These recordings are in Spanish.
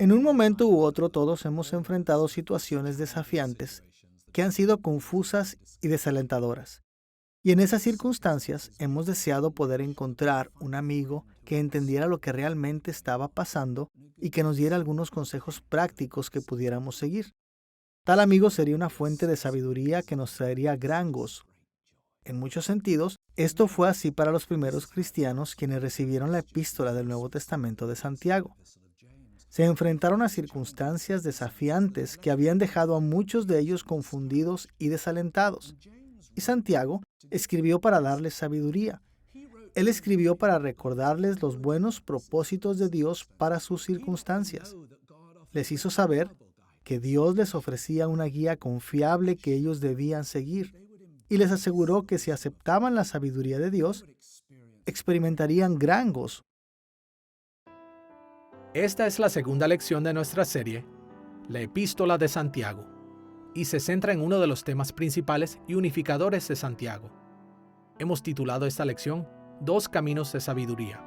En un momento u otro todos hemos enfrentado situaciones desafiantes que han sido confusas y desalentadoras. Y en esas circunstancias hemos deseado poder encontrar un amigo que entendiera lo que realmente estaba pasando y que nos diera algunos consejos prácticos que pudiéramos seguir. Tal amigo sería una fuente de sabiduría que nos traería gran gozo. En muchos sentidos, esto fue así para los primeros cristianos quienes recibieron la epístola del Nuevo Testamento de Santiago. Se enfrentaron a circunstancias desafiantes que habían dejado a muchos de ellos confundidos y desalentados. Y Santiago escribió para darles sabiduría. Él escribió para recordarles los buenos propósitos de Dios para sus circunstancias. Les hizo saber que Dios les ofrecía una guía confiable que ellos debían seguir, y les aseguró que si aceptaban la sabiduría de Dios, experimentarían gran gozo. Esta es la segunda lección de nuestra serie, la Epístola de Santiago, y se centra en uno de los temas principales y unificadores de Santiago. Hemos titulado esta lección Dos caminos de sabiduría,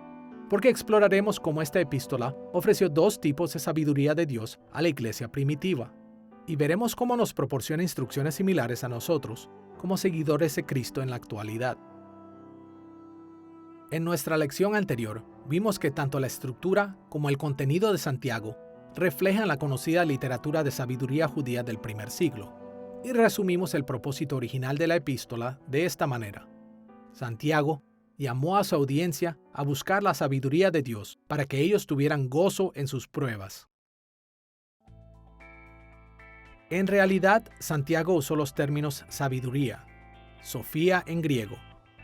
porque exploraremos cómo esta epístola ofreció dos tipos de sabiduría de Dios a la iglesia primitiva, y veremos cómo nos proporciona instrucciones similares a nosotros, como seguidores de Cristo en la actualidad. En nuestra lección anterior, vimos que tanto la estructura como el contenido de Santiago reflejan la conocida literatura de sabiduría judía del primer siglo, y resumimos el propósito original de la epístola de esta manera. Santiago llamó a su audiencia a buscar la sabiduría de Dios para que ellos tuvieran gozo en sus pruebas. En realidad, Santiago usó los términos sabiduría, sofía en griego,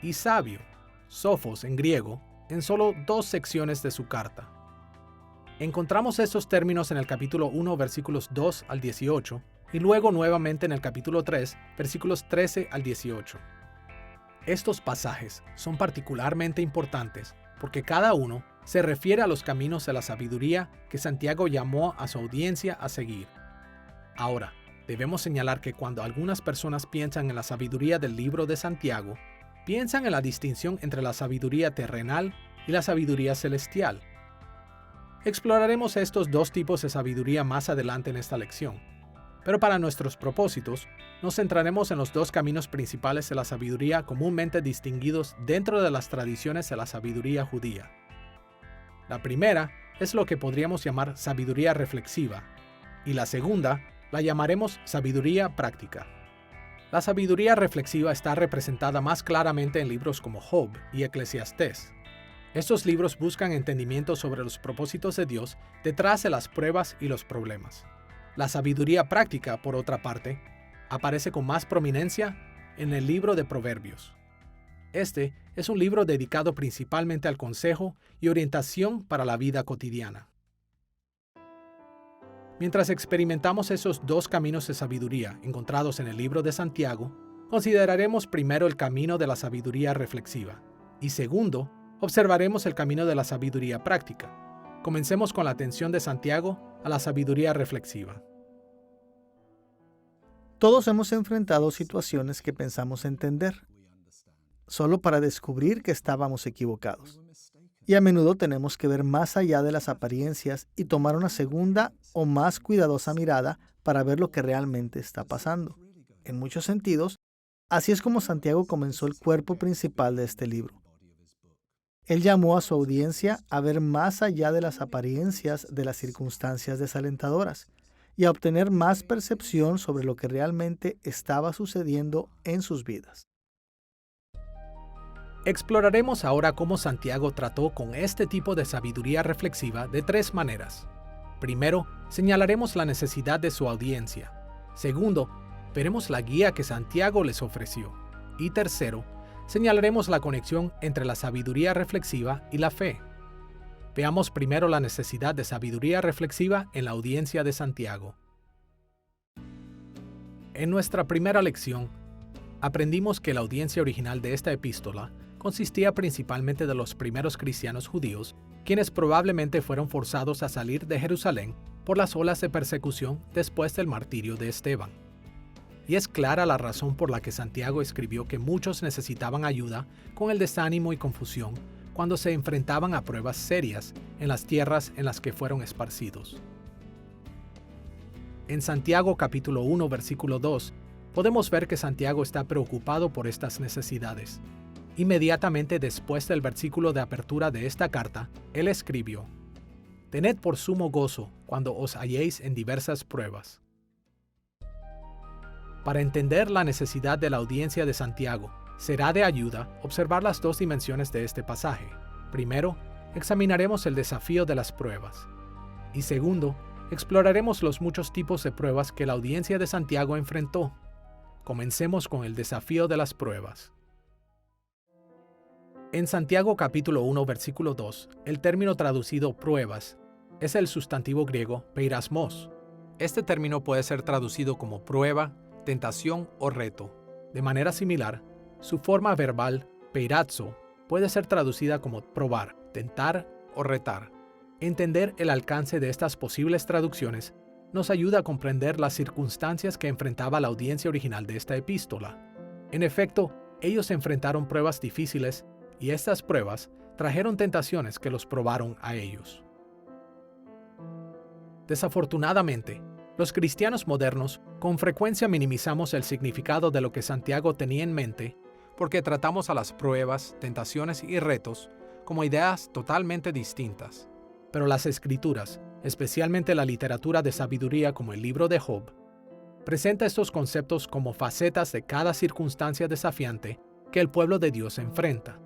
y sabio, sofos en griego, en solo dos secciones de su carta. Encontramos estos términos en el capítulo 1, versículos 2 al 18, y luego nuevamente en el capítulo 3, versículos 13 al 18. Estos pasajes son particularmente importantes porque cada uno se refiere a los caminos de la sabiduría que Santiago llamó a su audiencia a seguir. Ahora, debemos señalar que cuando algunas personas piensan en la sabiduría del libro de Santiago, piensan en la distinción entre la sabiduría terrenal y la sabiduría celestial. Exploraremos estos dos tipos de sabiduría más adelante en esta lección, pero para nuestros propósitos, nos centraremos en los dos caminos principales de la sabiduría comúnmente distinguidos dentro de las tradiciones de la sabiduría judía. La primera es lo que podríamos llamar sabiduría reflexiva, y la segunda la llamaremos sabiduría práctica. La sabiduría reflexiva está representada más claramente en libros como Job y Eclesiastés. Estos libros buscan entendimiento sobre los propósitos de Dios detrás de las pruebas y los problemas. La sabiduría práctica, por otra parte, aparece con más prominencia en el libro de Proverbios. Este es un libro dedicado principalmente al consejo y orientación para la vida cotidiana. Mientras experimentamos esos dos caminos de sabiduría encontrados en el libro de Santiago, consideraremos primero el camino de la sabiduría reflexiva y segundo, observaremos el camino de la sabiduría práctica. Comencemos con la atención de Santiago a la sabiduría reflexiva. Todos hemos enfrentado situaciones que pensamos entender, solo para descubrir que estábamos equivocados. Y a menudo tenemos que ver más allá de las apariencias y tomar una segunda o más cuidadosa mirada para ver lo que realmente está pasando. En muchos sentidos, así es como Santiago comenzó el cuerpo principal de este libro. Él llamó a su audiencia a ver más allá de las apariencias de las circunstancias desalentadoras y a obtener más percepción sobre lo que realmente estaba sucediendo en sus vidas. Exploraremos ahora cómo Santiago trató con este tipo de sabiduría reflexiva de tres maneras. Primero, señalaremos la necesidad de su audiencia. Segundo, veremos la guía que Santiago les ofreció. Y tercero, señalaremos la conexión entre la sabiduría reflexiva y la fe. Veamos primero la necesidad de sabiduría reflexiva en la audiencia de Santiago. En nuestra primera lección, aprendimos que la audiencia original de esta epístola consistía principalmente de los primeros cristianos judíos, quienes probablemente fueron forzados a salir de Jerusalén por las olas de persecución después del martirio de Esteban. Y es clara la razón por la que Santiago escribió que muchos necesitaban ayuda con el desánimo y confusión cuando se enfrentaban a pruebas serias en las tierras en las que fueron esparcidos. En Santiago capítulo 1, versículo 2, podemos ver que Santiago está preocupado por estas necesidades. Inmediatamente después del versículo de apertura de esta carta, él escribió: «Tened por sumo gozo cuando os halléis en diversas pruebas». Para entender la necesidad de la audiencia de Santiago, será de ayuda observar las dos dimensiones de este pasaje. Primero, examinaremos el desafío de las pruebas. Y segundo, exploraremos los muchos tipos de pruebas que la audiencia de Santiago enfrentó. Comencemos con el desafío de las pruebas. En Santiago capítulo 1, versículo 2, el término traducido pruebas es el sustantivo griego peirasmos. Este término puede ser traducido como prueba, tentación o reto. De manera similar, su forma verbal, peirazo, puede ser traducida como probar, tentar o retar. Entender el alcance de estas posibles traducciones nos ayuda a comprender las circunstancias que enfrentaba la audiencia original de esta epístola. En efecto, ellos enfrentaron pruebas difíciles y estas pruebas trajeron tentaciones que los probaron a ellos. Desafortunadamente, los cristianos modernos con frecuencia minimizamos el significado de lo que Santiago tenía en mente porque tratamos a las pruebas, tentaciones y retos como ideas totalmente distintas. Pero las Escrituras, especialmente la literatura de sabiduría como el libro de Job, presenta estos conceptos como facetas de cada circunstancia desafiante que el pueblo de Dios enfrenta.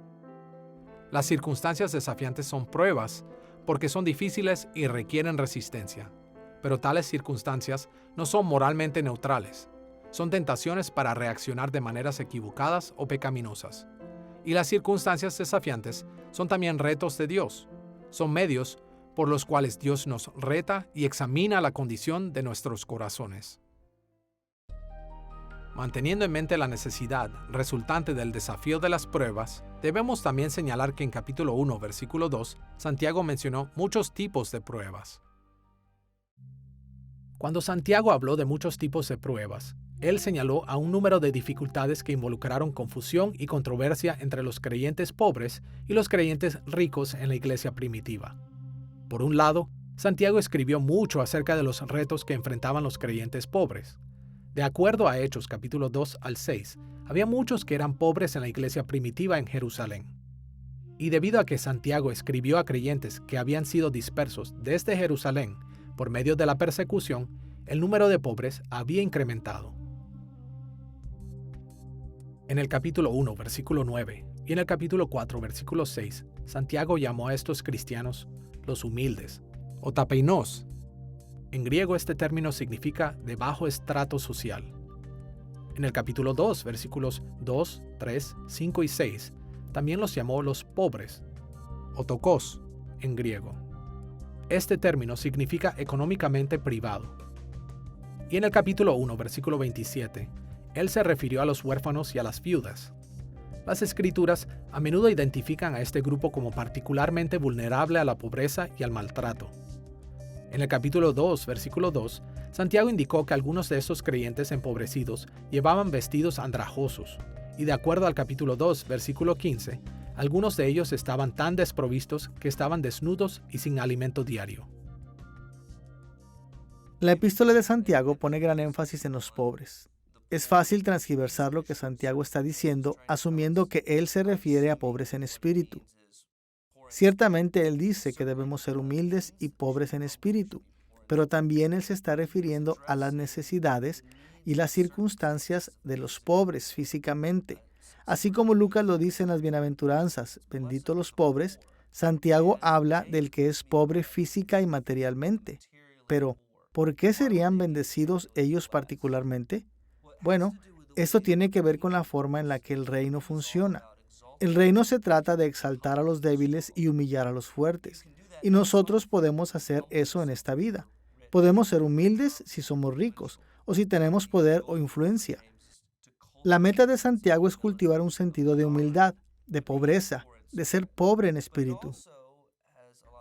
Las circunstancias desafiantes son pruebas porque son difíciles y requieren resistencia. Pero tales circunstancias no son moralmente neutrales. Son tentaciones para reaccionar de maneras equivocadas o pecaminosas. Y las circunstancias desafiantes son también retos de Dios. Son medios por los cuales Dios nos reta y examina la condición de nuestros corazones. Manteniendo en mente la necesidad resultante del desafío de las pruebas, debemos también señalar que en capítulo 1, versículo 2, Santiago mencionó muchos tipos de pruebas. Cuando Santiago habló de muchos tipos de pruebas, él señaló a un número de dificultades que involucraron confusión y controversia entre los creyentes pobres y los creyentes ricos en la iglesia primitiva. Por un lado, Santiago escribió mucho acerca de los retos que enfrentaban los creyentes pobres. De acuerdo a Hechos capítulo 2 al 6, había muchos que eran pobres en la iglesia primitiva en Jerusalén. Y debido a que Santiago escribió a creyentes que habían sido dispersos desde Jerusalén por medio de la persecución, el número de pobres había incrementado. En el capítulo 1, versículo 9, y en el capítulo 4, versículo 6, Santiago llamó a estos cristianos los humildes, o tapeinos. En griego este término significa de bajo estrato social. En el capítulo 2, versículos 2, 3, 5 y 6, también los llamó los pobres, o tokos en griego. Este término significa económicamente privado. Y en el capítulo 1, versículo 27, él se refirió a los huérfanos y a las viudas. Las Escrituras a menudo identifican a este grupo como particularmente vulnerable a la pobreza y al maltrato. En el capítulo 2, versículo 2, Santiago indicó que algunos de estos creyentes empobrecidos llevaban vestidos andrajosos, y de acuerdo al capítulo 2, versículo 15, algunos de ellos estaban tan desprovistos que estaban desnudos y sin alimento diario. La epístola de Santiago pone gran énfasis en los pobres. Es fácil transgiversar lo que Santiago está diciendo, asumiendo que él se refiere a pobres en espíritu. Ciertamente él dice que debemos ser humildes y pobres en espíritu, pero también él se está refiriendo a las necesidades y las circunstancias de los pobres físicamente. Así como Lucas lo dice en las bienaventuranzas, benditos los pobres, Santiago habla del que es pobre física y materialmente. Pero, ¿por qué serían bendecidos ellos particularmente? Bueno, esto tiene que ver con la forma en la que el reino funciona. El reino se trata de exaltar a los débiles y humillar a los fuertes. Y nosotros podemos hacer eso en esta vida. Podemos ser humildes si somos ricos o si tenemos poder o influencia. La meta de Santiago es cultivar un sentido de humildad, de pobreza, de ser pobre en espíritu.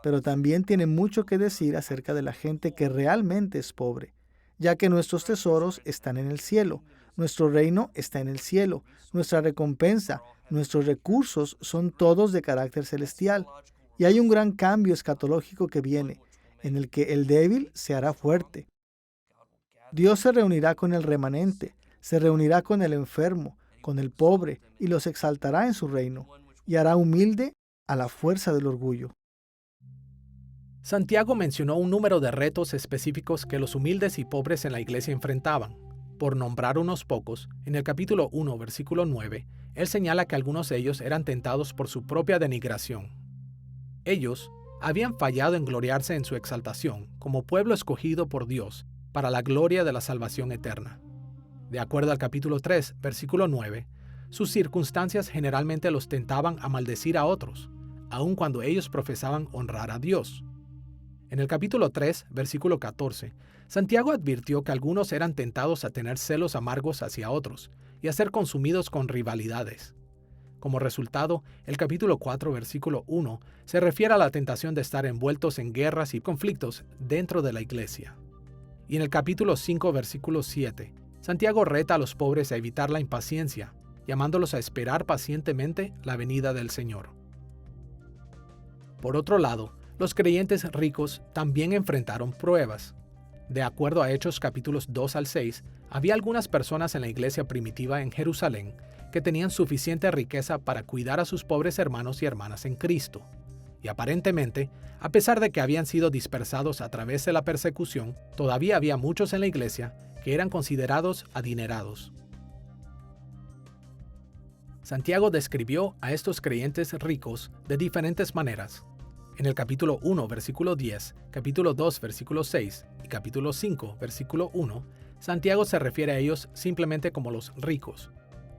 Pero también tiene mucho que decir acerca de la gente que realmente es pobre, ya que nuestros tesoros están en el cielo, nuestro reino está en el cielo, nuestra recompensa, nuestros recursos son todos de carácter celestial, y hay un gran cambio escatológico que viene, en el que el débil se hará fuerte. Dios se reunirá con el remanente, se reunirá con el enfermo, con el pobre, y los exaltará en su reino, y hará humilde a la fuerza del orgullo. Santiago mencionó un número de retos específicos que los humildes y pobres en la iglesia enfrentaban. Por nombrar unos pocos, en el capítulo 1, versículo 9, él señala que algunos de ellos eran tentados por su propia denigración. Ellos habían fallado en gloriarse en su exaltación como pueblo escogido por Dios para la gloria de la salvación eterna. De acuerdo al capítulo 3, versículo 9, sus circunstancias generalmente los tentaban a maldecir a otros, aun cuando ellos profesaban honrar a Dios. En el capítulo 3, versículo 14, Santiago advirtió que algunos eran tentados a tener celos amargos hacia otros y a ser consumidos con rivalidades. Como resultado, el capítulo 4, versículo 1, se refiere a la tentación de estar envueltos en guerras y conflictos dentro de la iglesia. Y en el capítulo 5, versículo 7, Santiago reta a los pobres a evitar la impaciencia, llamándolos a esperar pacientemente la venida del Señor. Por otro lado, los creyentes ricos también enfrentaron pruebas. De acuerdo a Hechos capítulos 2 al 6, había algunas personas en la iglesia primitiva en Jerusalén que tenían suficiente riqueza para cuidar a sus pobres hermanos y hermanas en Cristo. Y aparentemente, a pesar de que habían sido dispersados a través de la persecución, todavía había muchos en la iglesia que eran considerados adinerados. Santiago describió a estos creyentes ricos de diferentes maneras. En el capítulo 1, versículo 10, capítulo 2, versículo 6 y capítulo 5, versículo 1, Santiago se refiere a ellos simplemente como los ricos,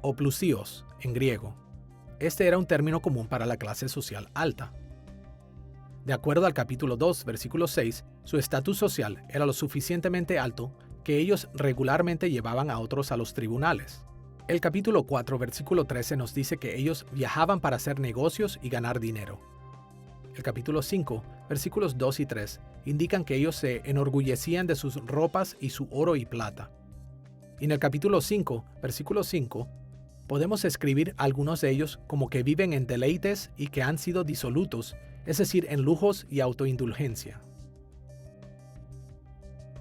o plusíos en griego. Este era un término común para la clase social alta. De acuerdo al capítulo 2, versículo 6, su estatus social era lo suficientemente alto que ellos regularmente llevaban a otros a los tribunales. El capítulo 4, versículo 13 nos dice que ellos viajaban para hacer negocios y ganar dinero. El capítulo 5, versículos 2 y 3, indican que ellos se enorgullecían de sus ropas y su oro y plata. Y en el capítulo 5, versículo 5, podemos escribir algunos de ellos como que viven en deleites y que han sido disolutos, es decir, en lujos y autoindulgencia.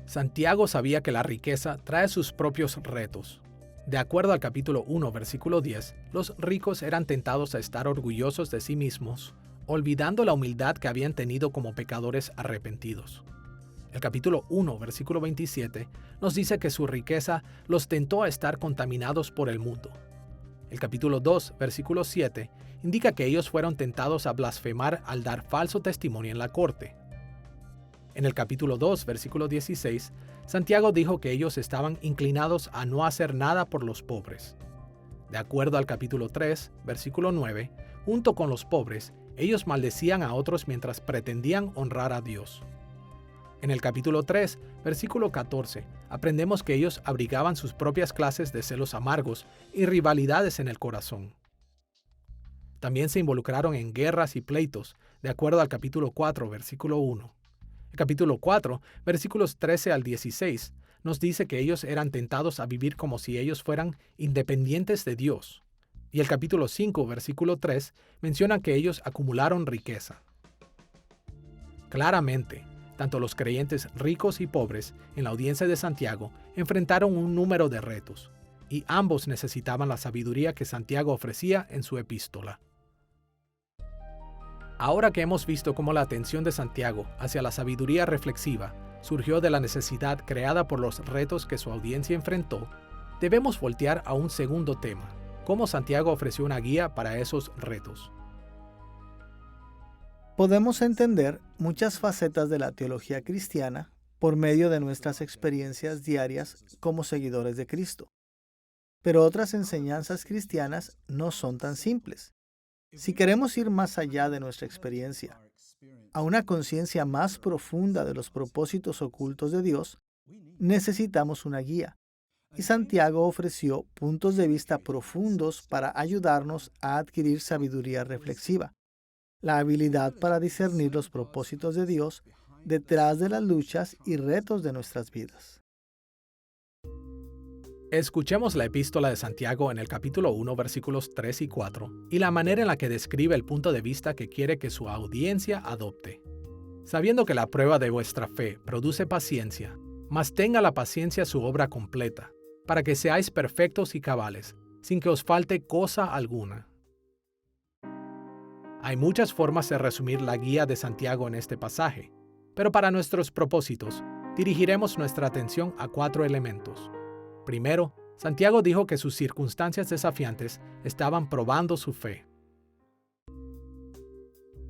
Santiago sabía que la riqueza trae sus propios retos. De acuerdo al capítulo 1, versículo 10, los ricos eran tentados a estar orgullosos de sí mismos, olvidando la humildad que habían tenido como pecadores arrepentidos. El capítulo 1, versículo 27, nos dice que su riqueza los tentó a estar contaminados por el mundo. El capítulo 2, versículo 7, indica que ellos fueron tentados a blasfemar al dar falso testimonio en la corte. En el capítulo 2, versículo 16, Santiago dijo que ellos estaban inclinados a no hacer nada por los pobres. De acuerdo al capítulo 3, versículo 9, junto con los pobres, ellos maldecían a otros mientras pretendían honrar a Dios. En el capítulo 3, versículo 14, aprendemos que ellos abrigaban sus propias clases de celos amargos y rivalidades en el corazón. También se involucraron en guerras y pleitos, de acuerdo al capítulo 4, versículo 1. El capítulo 4, versículos 13 al 16, nos dice que ellos eran tentados a vivir como si ellos fueran independientes de Dios. Y el capítulo 5, versículo 3, menciona que ellos acumularon riqueza. Claramente, tanto los creyentes ricos y pobres en la audiencia de Santiago enfrentaron un número de retos, y ambos necesitaban la sabiduría que Santiago ofrecía en su epístola. Ahora que hemos visto cómo la atención de Santiago hacia la sabiduría reflexiva surgió de la necesidad creada por los retos que su audiencia enfrentó, debemos voltear a un segundo tema: cómo Santiago ofreció una guía para esos retos. Podemos entender muchas facetas de la teología cristiana por medio de nuestras experiencias diarias como seguidores de Cristo. Pero otras enseñanzas cristianas no son tan simples. Si queremos ir más allá de nuestra experiencia, a una conciencia más profunda de los propósitos ocultos de Dios, necesitamos una guía. Y Santiago ofreció puntos de vista profundos para ayudarnos a adquirir sabiduría reflexiva, la habilidad para discernir los propósitos de Dios detrás de las luchas y retos de nuestras vidas. Escuchemos la epístola de Santiago en el capítulo 1, versículos 3 y 4, y la manera en la que describe el punto de vista que quiere que su audiencia adopte. Sabiendo que la prueba de vuestra fe produce paciencia, Mas tenga la paciencia su obra completa, para que seáis perfectos y cabales, sin que os falte cosa alguna. Hay muchas formas de resumir la guía de Santiago en este pasaje, pero para nuestros propósitos, dirigiremos nuestra atención a 4 elementos. Primero, Santiago dijo que sus circunstancias desafiantes estaban probando su fe.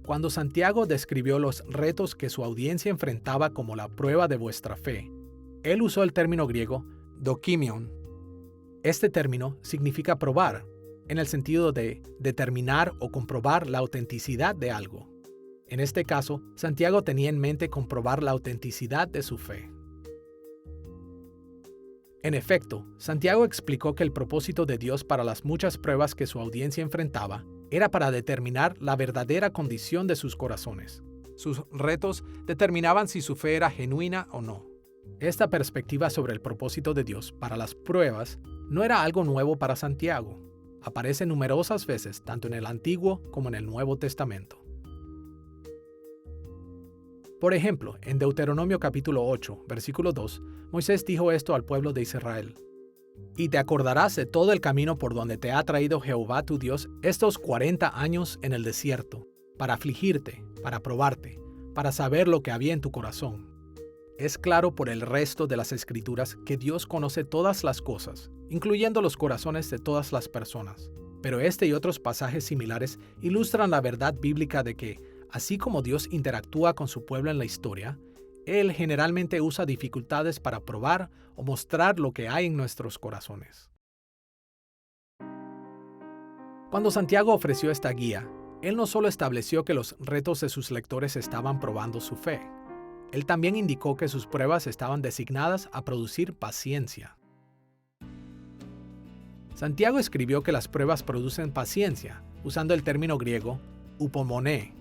Cuando Santiago describió los retos que su audiencia enfrentaba como la prueba de vuestra fe, él usó el término griego dokimion. Este término significa probar, en el sentido de determinar o comprobar la autenticidad de algo. En este caso, Santiago tenía en mente comprobar la autenticidad de su fe. En efecto, Santiago explicó que el propósito de Dios para las muchas pruebas que su audiencia enfrentaba era para determinar la verdadera condición de sus corazones. Sus retos determinaban si su fe era genuina o no. Esta perspectiva sobre el propósito de Dios para las pruebas no era algo nuevo para Santiago. Aparece numerosas veces tanto en el Antiguo como en el Nuevo Testamento. Por ejemplo, en Deuteronomio capítulo 8, versículo 2, Moisés dijo esto al pueblo de Israel: «Y te acordarás de todo el camino por donde te ha traído Jehová tu Dios estos 40 años en el desierto, para afligirte, para probarte, para saber lo que había en tu corazón». Es claro por el resto de las Escrituras que Dios conoce todas las cosas, incluyendo los corazones de todas las personas. Pero este y otros pasajes similares ilustran la verdad bíblica de que, así como Dios interactúa con su pueblo en la historia, Él generalmente usa dificultades para probar o mostrar lo que hay en nuestros corazones. Cuando Santiago ofreció esta guía, él no solo estableció que los retos de sus lectores estaban probando su fe, él también indicó que sus pruebas estaban designadas a producir paciencia. Santiago escribió que las pruebas producen paciencia, usando el término griego upomoné.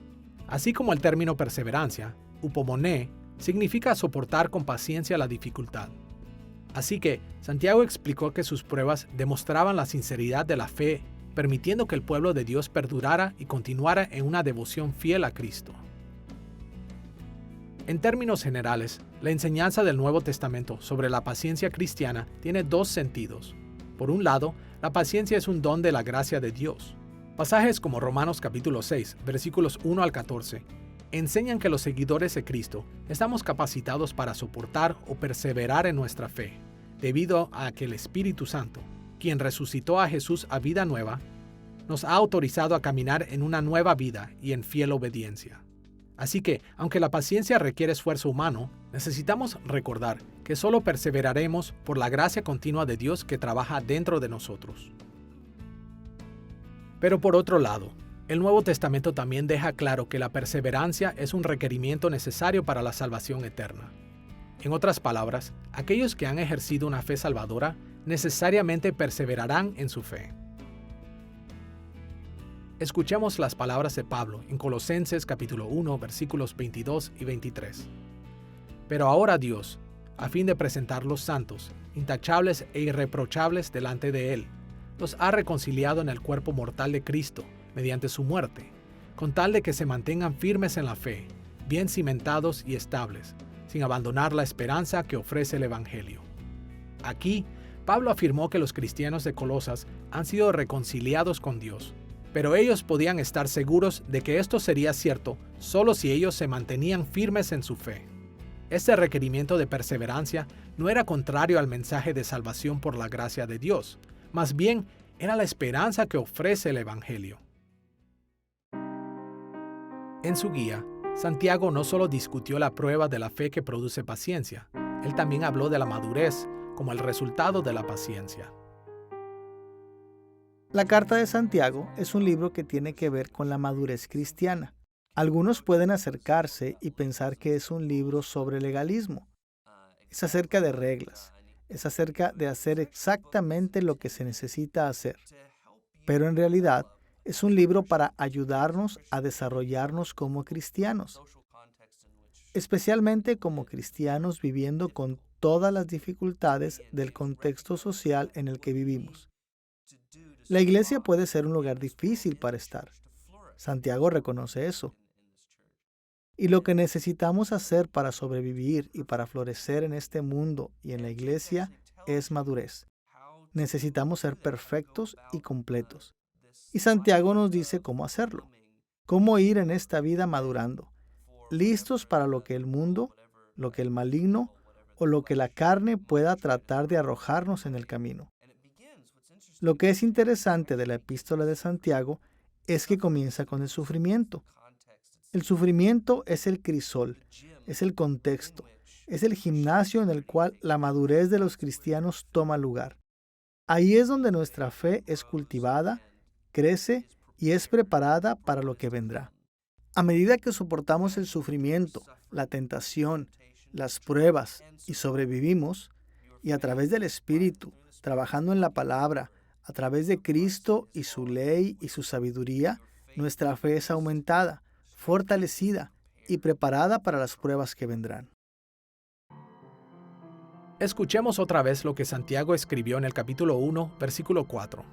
Así como el término perseverancia, upomoné significa soportar con paciencia la dificultad. Así que Santiago explicó que sus pruebas demostraban la sinceridad de la fe, permitiendo que el pueblo de Dios perdurara y continuara en una devoción fiel a Cristo. En términos generales, la enseñanza del Nuevo Testamento sobre la paciencia cristiana tiene 2 sentidos. Por un lado, la paciencia es un don de la gracia de Dios. Pasajes como Romanos capítulo 6, versículos 1 al 14, enseñan que los seguidores de Cristo estamos capacitados para soportar o perseverar en nuestra fe, debido a que el Espíritu Santo, quien resucitó a Jesús a vida nueva, nos ha autorizado a caminar en una nueva vida y en fiel obediencia. Así que, aunque la paciencia requiere esfuerzo humano, necesitamos recordar que solo perseveraremos por la gracia continua de Dios que trabaja dentro de nosotros. Pero por otro lado, el Nuevo Testamento también deja claro que la perseverancia es un requerimiento necesario para la salvación eterna. En otras palabras, aquellos que han ejercido una fe salvadora necesariamente perseverarán en su fe. Escuchemos las palabras de Pablo en Colosenses capítulo 1, versículos 22 y 23. Pero ahora Dios, a fin de presentarlos santos, intachables e irreprochables delante de Él, los ha reconciliado en el cuerpo mortal de Cristo, mediante su muerte, con tal de que se mantengan firmes en la fe, bien cimentados y estables, sin abandonar la esperanza que ofrece el Evangelio. Aquí, Pablo afirmó que los cristianos de Colosas han sido reconciliados con Dios, pero ellos podían estar seguros de que esto sería cierto solo si ellos se mantenían firmes en su fe. Este requerimiento de perseverancia no era contrario al mensaje de salvación por la gracia de Dios, más bien era la esperanza que ofrece el Evangelio. En su guía, Santiago no solo discutió la prueba de la fe que produce paciencia, él también habló de la madurez como el resultado de la paciencia. La Carta de Santiago es un libro que tiene que ver con la madurez cristiana. Algunos pueden acercarse y pensar que es un libro sobre legalismo. Es acerca de reglas. Es acerca de hacer exactamente lo que se necesita hacer. Pero en realidad es un libro para ayudarnos a desarrollarnos como cristianos, especialmente como cristianos viviendo con todas las dificultades del contexto social en el que vivimos. La iglesia puede ser un lugar difícil para estar. Santiago reconoce eso. Y lo que necesitamos hacer para sobrevivir y para florecer en este mundo y en la iglesia es madurez. Necesitamos ser perfectos y completos. Y Santiago nos dice cómo hacerlo, cómo ir en esta vida madurando, listos para lo que el mundo, lo que el maligno o lo que la carne pueda tratar de arrojarnos en el camino. Lo que es interesante de la epístola de Santiago es que comienza con el sufrimiento. El sufrimiento es el crisol, es el contexto, es el gimnasio en el cual la madurez de los cristianos toma lugar. Ahí es donde nuestra fe es cultivada, crece y es preparada para lo que vendrá. A medida que soportamos el sufrimiento, la tentación, las pruebas y sobrevivimos, y a través del Espíritu, trabajando en la palabra, a través de Cristo y su ley y su sabiduría, nuestra fe es aumentada, fortalecida y preparada para las pruebas que vendrán. Escuchemos otra vez lo que Santiago escribió en el capítulo 1, versículo 4.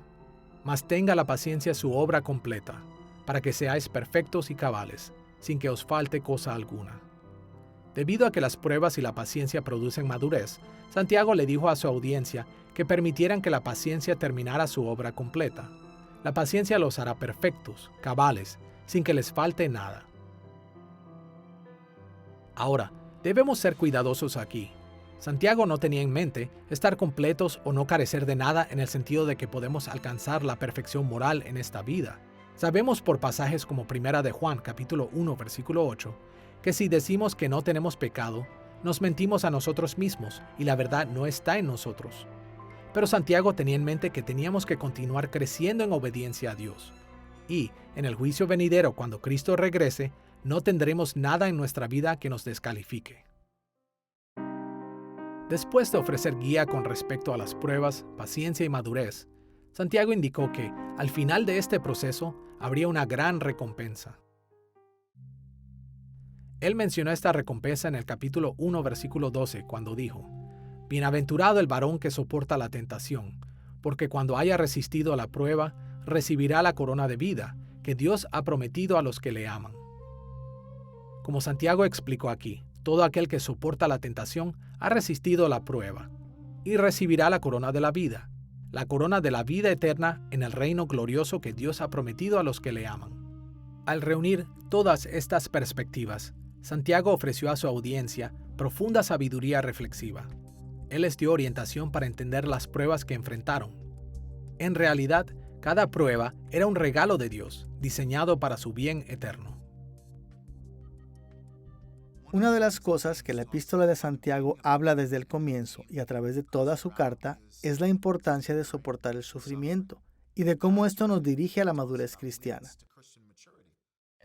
Mas tenga la paciencia su obra completa, para que seáis perfectos y cabales, sin que os falte cosa alguna. Debido a que las pruebas y la paciencia producen madurez, Santiago le dijo a su audiencia que permitieran que la paciencia terminara su obra completa. La paciencia los hará perfectos, cabales, sin que les falte nada. Ahora, debemos ser cuidadosos aquí. Santiago no tenía en mente estar completos o no carecer de nada en el sentido de que podemos alcanzar la perfección moral en esta vida. Sabemos por pasajes como Primera de Juan, capítulo 1, versículo 8, que si decimos que no tenemos pecado, nos mentimos a nosotros mismos y la verdad no está en nosotros. Pero Santiago tenía en mente que teníamos que continuar creciendo en obediencia a Dios. Y, en el juicio venidero, cuando Cristo regrese, no tendremos nada en nuestra vida que nos descalifique. Después de ofrecer guía con respecto a las pruebas, paciencia y madurez, Santiago indicó que, al final de este proceso, habría una gran recompensa. Él mencionó esta recompensa en el capítulo 1, versículo 12, cuando dijo: Bienaventurado el varón que soporta la tentación, porque cuando haya resistido la prueba, recibirá la corona de vida que Dios ha prometido a los que le aman. Como Santiago explicó aquí, todo aquel que soporta la tentación ha resistido la prueba y recibirá la corona de la vida eterna en el reino glorioso que Dios ha prometido a los que le aman. Al reunir todas estas perspectivas, Santiago ofreció a su audiencia profunda sabiduría reflexiva. Él les dio orientación para entender las pruebas que enfrentaron. En realidad, cada prueba era un regalo de Dios, diseñado para su bien eterno. Una de las cosas que la epístola de Santiago habla desde el comienzo y a través de toda su carta es la importancia de soportar el sufrimiento y de cómo esto nos dirige a la madurez cristiana.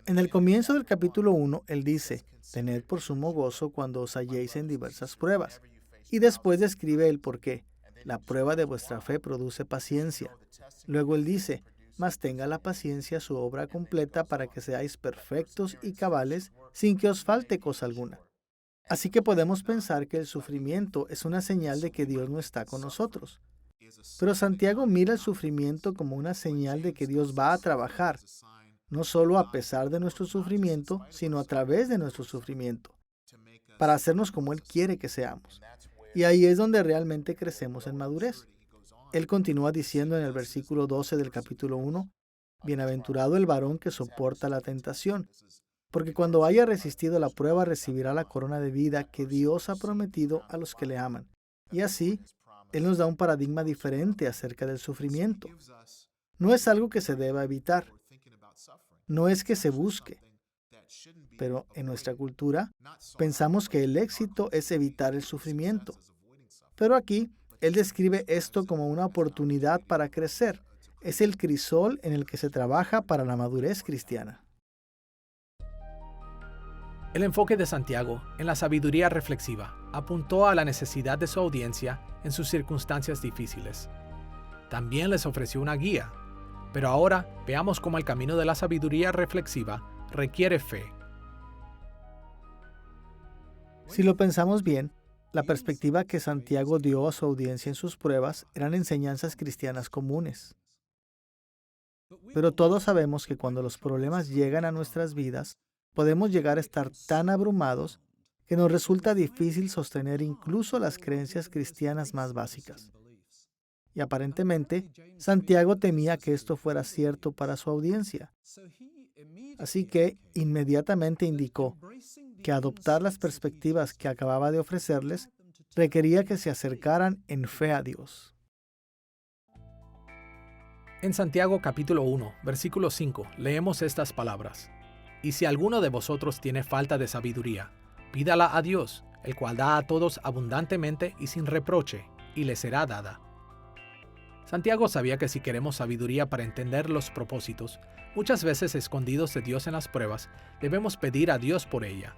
En el comienzo del capítulo 1, él dice: «Tened por sumo gozo cuando os halléis en diversas pruebas». Y después describe el por qué. La prueba de vuestra fe produce paciencia. Luego él dice: «Mas tenga la paciencia su obra completa para que seáis perfectos y cabales, sin que os falte cosa alguna». Así que podemos pensar que el sufrimiento es una señal de que Dios no está con nosotros. Pero Santiago mira el sufrimiento como una señal de que Dios va a trabajar, no solo a pesar de nuestro sufrimiento, sino a través de nuestro sufrimiento, para hacernos como Él quiere que seamos. Y ahí es donde realmente crecemos en madurez. Él continúa diciendo en el versículo 12 del capítulo 1, «Bienaventurado el varón que soporta la tentación, porque cuando haya resistido la prueba recibirá la corona de vida que Dios ha prometido a los que le aman». Y así, Él nos da un paradigma diferente acerca del sufrimiento. No es algo que se deba evitar. No es que se busque. Pero en nuestra cultura pensamos que el éxito es evitar el sufrimiento. Pero aquí, él describe esto como una oportunidad para crecer. Es el crisol en el que se trabaja para la madurez cristiana. El enfoque de Santiago en la sabiduría reflexiva apuntó a la necesidad de su audiencia en sus circunstancias difíciles. También les ofreció una guía, pero ahora veamos cómo el camino de la sabiduría reflexiva requiere fe. Si lo pensamos bien, la perspectiva que Santiago dio a su audiencia en sus pruebas eran enseñanzas cristianas comunes. Pero todos sabemos que cuando los problemas llegan a nuestras vidas, podemos llegar a estar tan abrumados que nos resulta difícil sostener incluso las creencias cristianas más básicas. Y aparentemente, Santiago temía que esto fuera cierto para su audiencia. Así que inmediatamente indicó que adoptar las perspectivas que acababa de ofrecerles requería que se acercaran en fe a Dios. En Santiago capítulo 1, versículo 5, leemos estas palabras. Y si alguno de vosotros tiene falta de sabiduría, pídala a Dios, el cual da a todos abundantemente y sin reproche, y le será dada. Santiago sabía que si queremos sabiduría para entender los propósitos, muchas veces escondidos de Dios en las pruebas, debemos pedir a Dios por ella.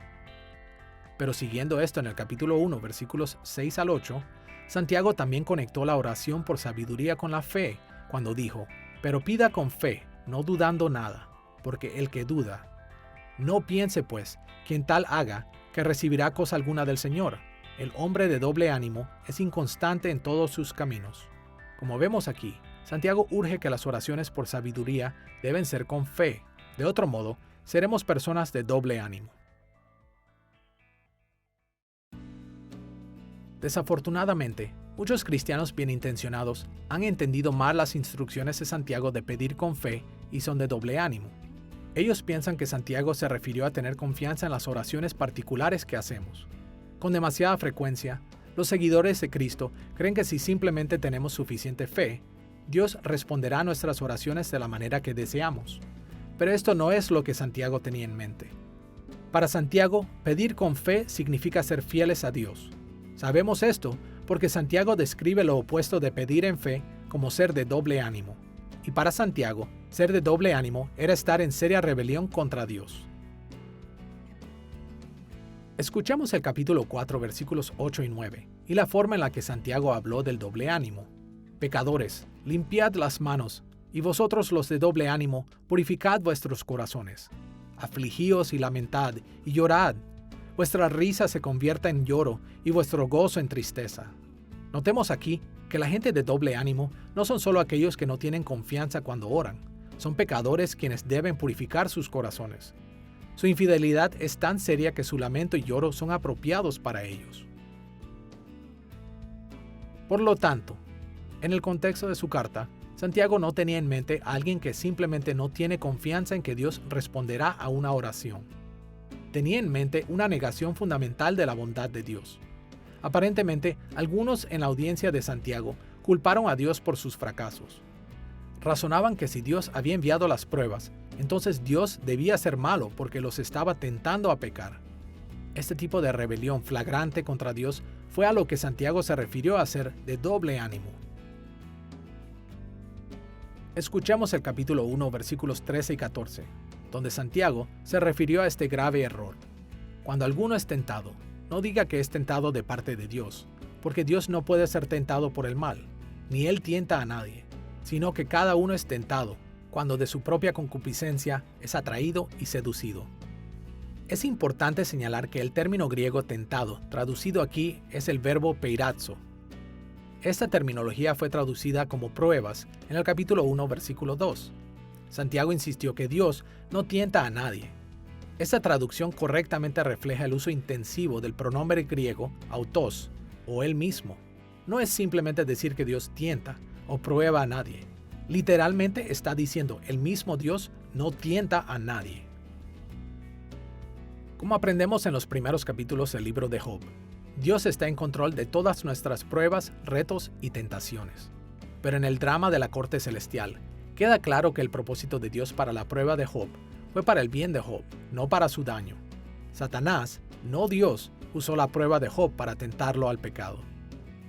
Pero siguiendo esto en el capítulo 1, versículos 6 al 8, Santiago también conectó la oración por sabiduría con la fe, cuando dijo, pero pida con fe, no dudando nada, porque el que duda, no piense pues, quien tal haga, que recibirá cosa alguna del Señor. El hombre de doble ánimo es inconstante en todos sus caminos. Como vemos aquí, Santiago urge que las oraciones por sabiduría deben ser con fe. De otro modo, seremos personas de doble ánimo. Desafortunadamente, muchos cristianos bien intencionados han entendido mal las instrucciones de Santiago de pedir con fe y son de doble ánimo. Ellos piensan que Santiago se refirió a tener confianza en las oraciones particulares que hacemos. Con demasiada frecuencia, los seguidores de Cristo creen que si simplemente tenemos suficiente fe, Dios responderá a nuestras oraciones de la manera que deseamos. Pero esto no es lo que Santiago tenía en mente. Para Santiago, pedir con fe significa ser fieles a Dios. Sabemos esto porque Santiago describe lo opuesto de pedir en fe como ser de doble ánimo. Y para Santiago, ser de doble ánimo era estar en seria rebelión contra Dios. Escuchamos el capítulo 4, versículos 8 y 9, y la forma en la que Santiago habló del doble ánimo. Pecadores, limpiad las manos, y vosotros los de doble ánimo, purificad vuestros corazones. Afligíos y lamentad, y llorad. Vuestra risa se convierta en lloro, y vuestro gozo en tristeza. Notemos aquí que la gente de doble ánimo no son solo aquellos que no tienen confianza cuando oran, son pecadores quienes deben purificar sus corazones. Su infidelidad es tan seria que su lamento y lloro son apropiados para ellos. Por lo tanto, en el contexto de su carta, Santiago no tenía en mente a alguien que simplemente no tiene confianza en que Dios responderá a una oración. Tenía en mente una negación fundamental de la bondad de Dios. Aparentemente, algunos en la audiencia de Santiago culparon a Dios por sus fracasos. Razonaban que si Dios había enviado las pruebas, entonces Dios debía ser malo porque los estaba tentando a pecar. Este tipo de rebelión flagrante contra Dios fue a lo que Santiago se refirió a ser de doble ánimo. Escuchamos el capítulo 1, versículos 13 y 14, donde Santiago se refirió a este grave error. Cuando alguno es tentado, no diga que es tentado de parte de Dios, porque Dios no puede ser tentado por el mal, ni Él tienta a nadie, sino que cada uno es tentado, cuando de su propia concupiscencia es atraído y seducido. Es importante señalar que el término griego tentado, traducido aquí, es el verbo peirazo. Esta terminología fue traducida como pruebas en el capítulo 1, versículo 2. Santiago insistió que Dios no tienta a nadie. Esta traducción correctamente refleja el uso intensivo del pronombre griego autos, o él mismo. No es simplemente decir que Dios tienta o prueba a nadie. Literalmente está diciendo el mismo Dios no tienta a nadie. Como aprendemos en los primeros capítulos del libro de Job, Dios está en control de todas nuestras pruebas, retos y tentaciones. Pero en el drama de la corte celestial, queda claro que el propósito de Dios para la prueba de Job fue para el bien de Job, no para su daño. Satanás, no Dios, usó la prueba de Job para tentarlo al pecado.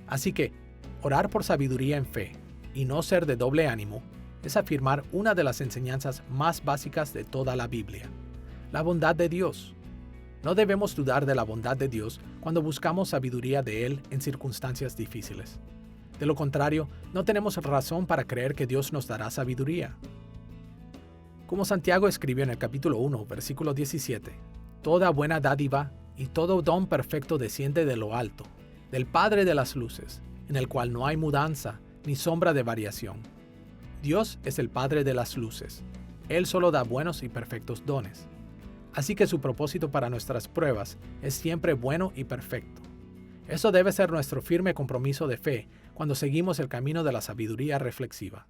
Así que, orar por sabiduría en fe y no ser de doble ánimo es afirmar una de las enseñanzas más básicas de toda la Biblia: la bondad de Dios. No debemos dudar de la bondad de Dios cuando buscamos sabiduría de Él en circunstancias difíciles. De lo contrario, no tenemos razón para creer que Dios nos dará sabiduría. Como Santiago escribió en el capítulo 1, versículo 17, toda buena dádiva y todo don perfecto desciende de lo alto, del Padre de las luces, en el cual no hay mudanza ni sombra de variación. Dios es el Padre de las luces. Él solo da buenos y perfectos dones. Así que su propósito para nuestras pruebas es siempre bueno y perfecto. Eso debe ser nuestro firme compromiso de fe cuando seguimos el camino de la sabiduría reflexiva.